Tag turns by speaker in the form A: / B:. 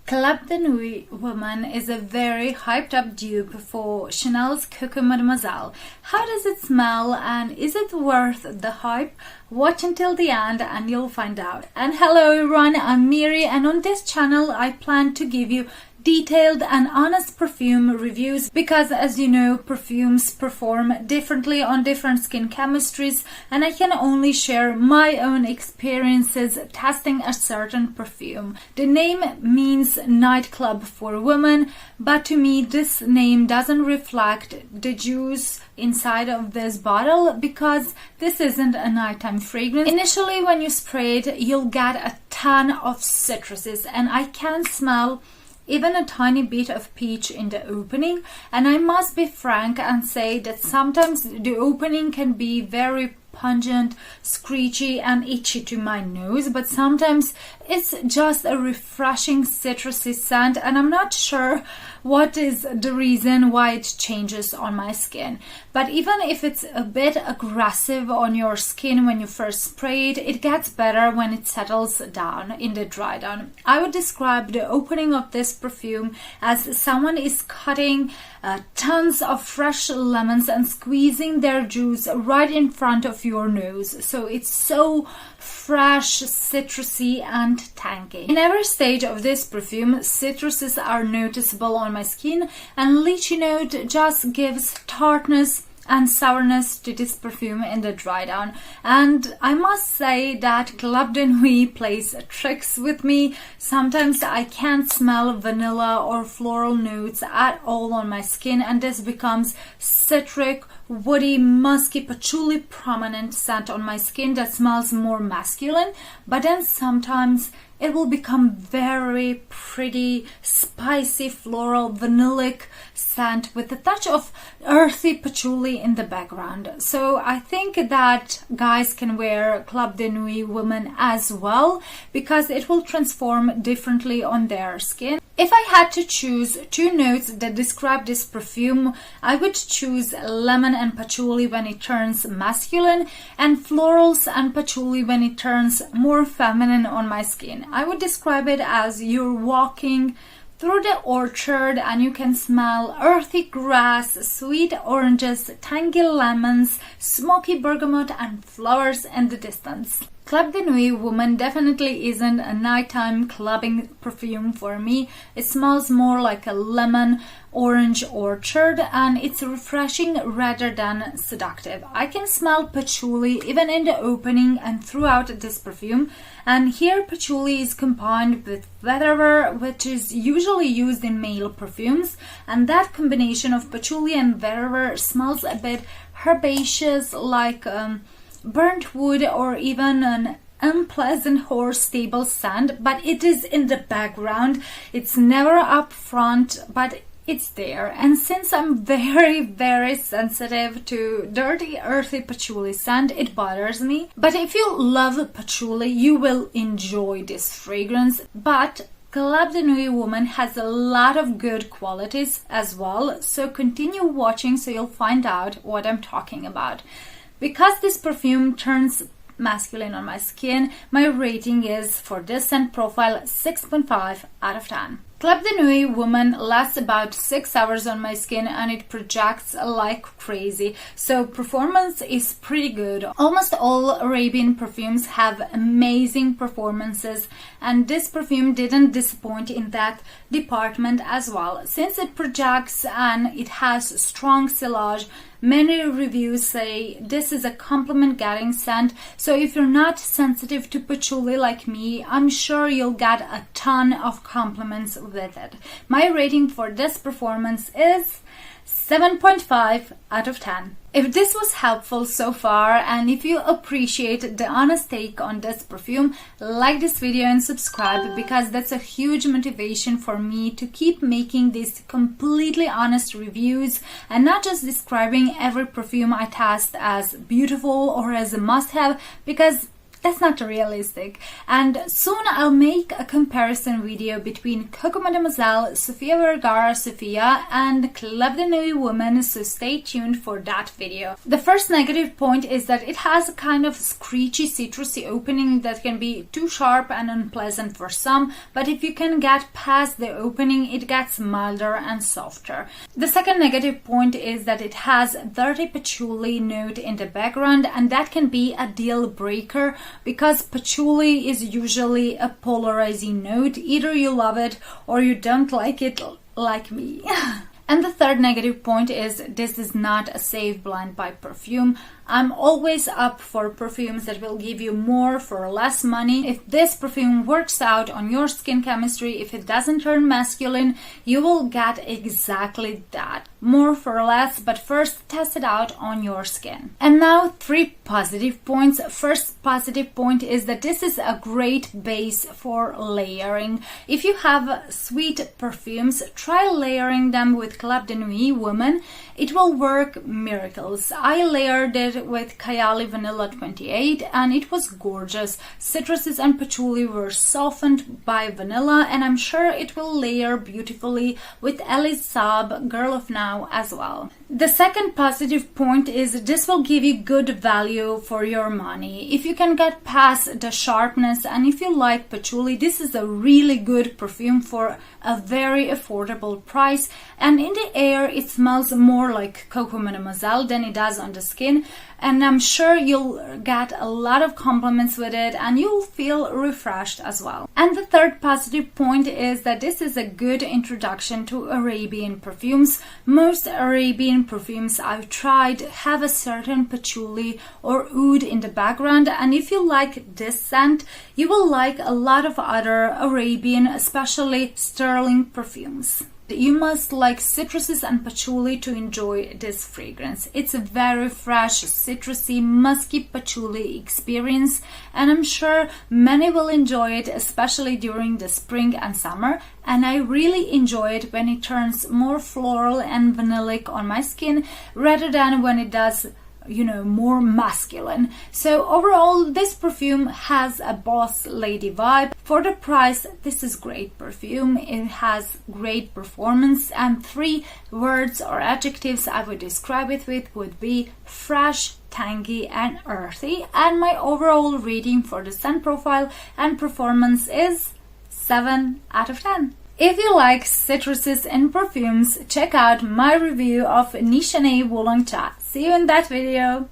A: Club de Nuit Woman is a very hyped up dupe for Chanel's Coco Mademoiselle. How does it smell and is it worth the hype? Watch until the end and you'll find out. And hello everyone, I'm Miri, and on this channel I plan to give you detailed and honest perfume reviews because, as you know, perfumes perform differently on different skin chemistries, and I can only share my own experiences testing a certain perfume. The name means nightclub for women, but to me this name doesn't reflect the juice inside of this bottle because this isn't a nighttime fragrance. Initially when you spray it, you'll get a ton of citruses, and I can smell even a tiny bit of peach in the opening, and I must be frank and say that sometimes the opening can be very pungent, screechy and itchy to my nose, but sometimes it's just a refreshing citrusy scent, and I'm not sure what is the reason why it changes on my skin. But even if it's a bit aggressive on your skin when you first spray it, it gets better when it settles down in the dry down. I would describe the opening of this perfume as someone is cutting tons of fresh lemons and squeezing their juice right in front of your nose. So it's so fresh, citrusy and tangy. In every stage of this perfume, citruses are noticeable on my skin, and lychee note just gives tartness and sourness to this perfume in the dry down. And I must say that Club de Nuit plays tricks with me. Sometimes I can't smell vanilla or floral notes at all on my skin, and this becomes citric, woody, musky, patchouli prominent scent on my skin that smells more masculine. But then sometimes it will become very pretty, spicy, floral, vanillic scent with a touch of earthy patchouli in the background. So I think that guys can wear Club de Nuit Woman as well because it will transform differently on their skin. If I had to choose two notes that describe this perfume, I would choose lemon and patchouli when it turns masculine, and florals and patchouli when it turns more feminine on my skin. I would describe it as you're walking through the orchard and you can smell earthy grass, sweet oranges, tangy lemons, smoky bergamot and flowers in the distance. Club de Nuit Woman definitely isn't a nighttime clubbing perfume for me. It smells more like a lemon orange orchard, and it's refreshing rather than seductive. I can smell patchouli even in the opening and throughout this perfume, and here patchouli is combined with vetiver, which is usually used in male perfumes, and that combination of patchouli and vetiver smells a bit herbaceous, like burnt wood or even an unpleasant horse stable scent, but it is in the background. It's never up front, but it's there. And since I'm very sensitive to dirty earthy patchouli scent, it bothers me. But if you love patchouli, you will enjoy this fragrance. But Club de Nuit Woman has a lot of good qualities as well, so continue watching so you'll find out what I'm talking about. Because this perfume turns masculine on my skin, my rating is for this scent profile 6.5 out of 10. Club de Nuit Woman lasts about 6 hours on my skin and it projects like crazy, so performance is pretty good. Almost all Arabian perfumes have amazing performances, and this perfume didn't disappoint in that department as well. Since it projects and it has strong sillage, many reviews say this is a compliment getting scent, so if you're not sensitive to patchouli like me, I'm sure you'll get a ton of compliments with it. My rating for this performance is 7.5 out of 10. If this was helpful so far, and if you appreciate the honest take on this perfume, like this video and subscribe, because that's a huge motivation for me to keep making these completely honest reviews and not just describing every perfume I test as beautiful or as a must-have, because That's not realistic. And soon I'll make a comparison video between Coco Mademoiselle, Sofia Vergara Sofia, and Club de Nuit Woman, so stay tuned for that video. The first negative point is that it has a kind of screechy, citrusy opening that can be too sharp and unpleasant for some, but if you can get past the opening, it gets milder and softer. The second negative point is that it has dirty patchouli note in the background, and that can be a deal breaker because patchouli is usually a polarizing note. Either you love it or you don't like it, like me. And the third negative point is this is not a safe blend by Perfume. I'm always up for perfumes that will give you more for less money. If this perfume works out on your skin chemistry, if it doesn't turn masculine, you will get exactly that. More for less, but first test it out on your skin. And now 3 positive points. First positive point is that this is a great base for layering. If you have sweet perfumes, try layering them with Club de Nuit Woman. It will work miracles. I layered it with Kayali Vanilla 28 and it was gorgeous. Citruses and patchouli were softened by vanilla, and I'm sure it will layer beautifully with Ellie Saab Girl of Now as well. The second positive point is this will give you good value for your money. If you can get past the sharpness and if you like patchouli, this is a really good perfume for a very affordable price, and in the air it smells more like Coco Mademoiselle than it does on the skin, and I'm sure you'll get a lot of compliments with it and you'll feel refreshed as well. And the third positive point is that this is a good introduction to Arabian perfumes. Most Arabian perfumes I've tried have a certain patchouli or oud in the background, and if you like this scent, you will like a lot of other Arabian, especially sterling perfumes. You must like citruses and patchouli to enjoy this fragrance. It's a very fresh, citrusy, musky patchouli experience, and I'm sure many will enjoy it, especially during the spring and summer. And I really enjoy it when it turns more floral and vanillic on my skin rather than when it does, you know, more masculine. So overall, this perfume has a boss lady vibe. For the price, this is great perfume. It has great performance, and 3 words or adjectives I would describe it with would be fresh, tangy and earthy. And my overall rating for the scent profile and performance is 7 out of 10. If you like citruses and perfumes, check out my review of Nichane Wulong Cha. See you in that video!